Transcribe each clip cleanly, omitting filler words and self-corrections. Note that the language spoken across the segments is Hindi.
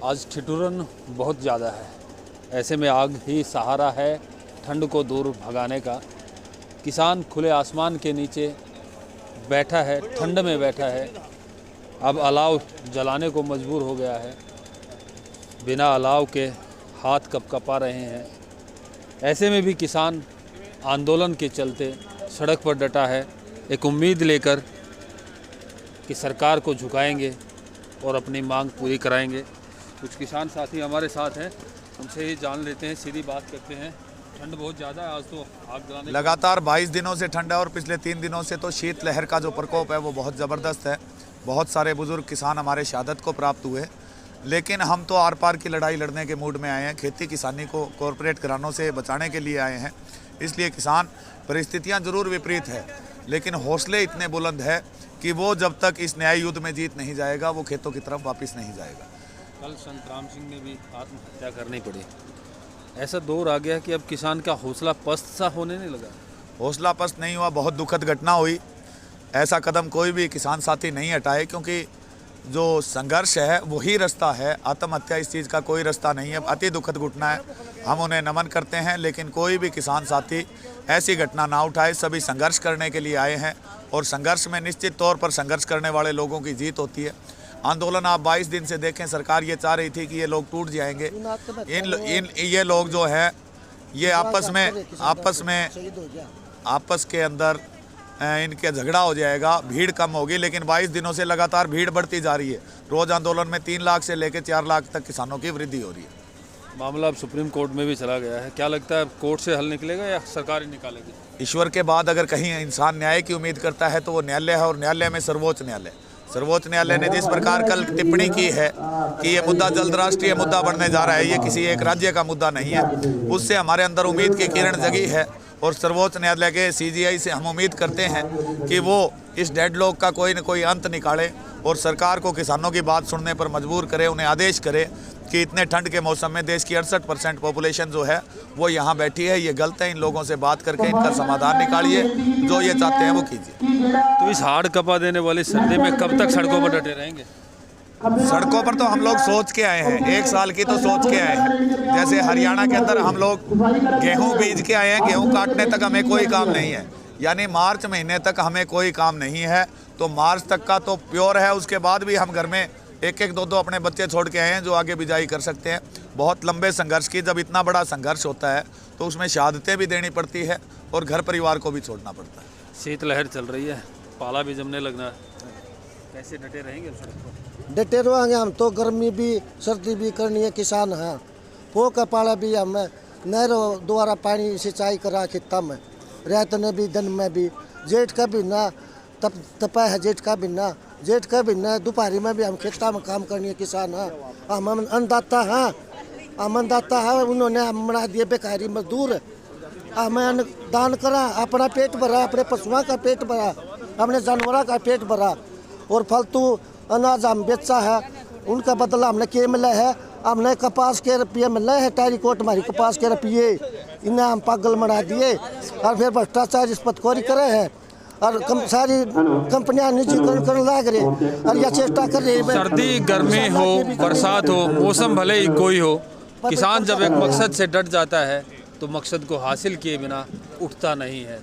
आज ठिठुरन बहुत ज़्यादा है। ऐसे में आग ही सहारा है ठंड को दूर भगाने का। किसान खुले आसमान के नीचे बैठा है, ठंड में बैठा है। अब अलाव जलाने को मजबूर हो गया है। बिना अलाव के हाथ कँपा रहे हैं। ऐसे में भी किसान आंदोलन के चलते सड़क पर डटा है, एक उम्मीद लेकर कि सरकार को झुकाएंगे और अपनी मांग पूरी कराएंगे। कुछ किसान साथी हमारे साथ हैं, उनसे ही जान लेते हैं, सीधी बात करते हैं। ठंड बहुत ज़्यादा है, आज तो आग जलाने लगातार 22 दिनों से ठंड है और पिछले 3 दिनों से तो शीत लहर का जो प्रकोप है वो बहुत ज़बरदस्त है। बहुत सारे बुजुर्ग किसान हमारे शहादत को प्राप्त हुए, लेकिन हम तो आर पार की लड़ाई लड़ने के मूड में आए हैं। खेती किसानी को कॉरपोरेट घरानों से बचाने के लिए आए हैं। इसलिए किसान परिस्थितियां जरूर विपरीत है, लेकिन हौसले इतने बुलंद है कि वो जब तक इस न्याय युद्ध में जीत नहीं जाएगा वो खेतों की तरफ वापस नहीं जाएगा। कल संत राम सिंह ने भी आत्महत्या करनी पड़ी। ऐसा दौर आ गया कि अब किसान का हौसला पस्त सा होने नहीं लगा। हौसला पस्त नहीं हुआ, बहुत दुखद घटना हुई। ऐसा कदम कोई भी किसान साथी नहीं हटाए, क्योंकि जो संघर्ष है वही रास्ता है। आत्महत्या इस चीज़ का कोई रास्ता नहीं है। अति दुखद घटना है, हम उन्हें नमन करते हैं, लेकिन कोई भी किसान साथी ऐसी घटना ना उठाए। सभी संघर्ष करने के लिए आए हैं और संघर्ष में निश्चित तौर पर संघर्ष करने वाले लोगों की जीत होती है। आंदोलन आप 22 दिन से देखें, सरकार ये चाह रही थी कि ये लोग टूट जाएंगे। ये लोग जो है ये आपस के अंदर इनके झगड़ा हो जाएगा, भीड़ कम होगी, लेकिन 22 दिनों से लगातार भीड़ बढ़ती जा रही है। रोज़ आंदोलन में 3 लाख से लेकर 4 लाख तक किसानों की वृद्धि हो रही है। मामला अब सुप्रीम कोर्ट में भी चला गया है। क्या लगता है, कोर्ट से हल निकलेगा या सरकार ही निकालेगी? ईश्वर के बाद अगर कहीं इंसान न्याय की उम्मीद करता है तो वो न्यायालय है, और न्यायालय में सर्वोच्च न्यायालय ने जिस प्रकार कल टिप्पणी की है कि ये मुद्दा जल्द राष्ट्रीय मुद्दा बनने जा रहा है, ये किसी एक राज्य का मुद्दा नहीं है, उससे हमारे अंदर उम्मीद की किरण जगी है। और सर्वोच्च न्यायालय के CJI से हम उम्मीद करते हैं कि वो इस डेडलॉक का कोई न कोई अंत निकाले और सरकार को किसानों की बात सुनने पर मजबूर करे, उन्हें आदेश करे कि इतने ठंड के मौसम में देश की 68% पॉपुलेशन जो है वो यहाँ बैठी है। ये गलत है, इन लोगों से बात करके इनका समाधान निकालिए, जो ये चाहते हैं वो कीजिए। तो इस हाड़ कपा देने वाली सर्दी में कब तक सड़कों पर डटे रहेंगे? सड़कों पर तो हम लोग सोच के आए हैं, 1 साल की तो सोच के आए हैं। जैसे हरियाणा के अंदर हम लोग गेहूं बीज के आए हैं, गेहूं काटने तक हमें कोई काम नहीं है, यानी मार्च महीने तक हमें कोई काम नहीं है, तो मार्च तक का तो प्योर है। उसके बाद भी हम घर में 1-1, 2-2 अपने बच्चे छोड़ के आए हैं जो आगे बिजाई कर सकते हैं। बहुत लंबे संघर्ष की, जब इतना बड़ा संघर्ष होता है तो उसमें शहादतें भी देनी पड़ती है और घर परिवार को भी छोड़ना पड़ता है। शीतलहर चल रही है, पाला भी जमने लगना है, कैसे डटे रहेंगे सड़क पर? डटे रहेंगे हम तो, गर्मी भी सर्दी भी करनी है, किसान हैं। पो का पाला भी हमें नहरों द्वारा पानी सिंचाई करा खेता में, रात में भी दिन में भी, जेठ का भी ना तपा है, जेठ का भी ना दोपहरी में भी हम खेता में काम करनी है, किसान हैं। हम अन्नदाता हैं, उन्होंने हम बना दिए बेकारी मजदूर। हमें दान करा, अपना पेट भरा, अपने पशुओं का पेट भरा, अपने जानवरों का पेट भरा, और फालतू अनाज हम बेचा है, उनका बदला हमने क्या मिला है? हमने कपास के रुपये मिले हैं, टेरिकोट हमारी कपास के रुपये, इन्हें हम पागल बना दिए और फिर भ्रष्टाचार रिश्वतखोरी करे हैं और सारी कंपनियां निजीकरण करने लग रही और यह चेष्टा कर रही है। सर्दी गर्मी हो बरसात हो, मौसम भले ही कोई हो, किसान जब एक मकसद से डट जाता है तो मकसद को हासिल किए बिना उठता नहीं है।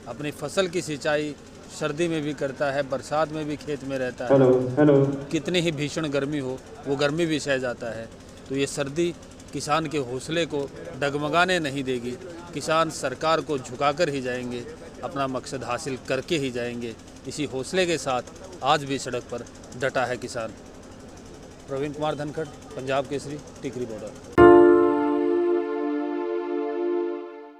अपनी फसल की सिंचाई सर्दी में भी करता है, बरसात में भी खेत में रहता है। कितनी ही भीषण गर्मी हो वो गर्मी भी सह जाता है। तो ये सर्दी किसान के हौसले को डगमगाने नहीं देगी। किसान सरकार को झुकाकर ही जाएंगे, अपना मकसद हासिल करके ही जाएंगे। इसी हौसले के साथ आज भी सड़क पर डटा है किसान। प्रवीण कुमार धनखड़, पंजाब केसरी, टिकरी बॉर्डर।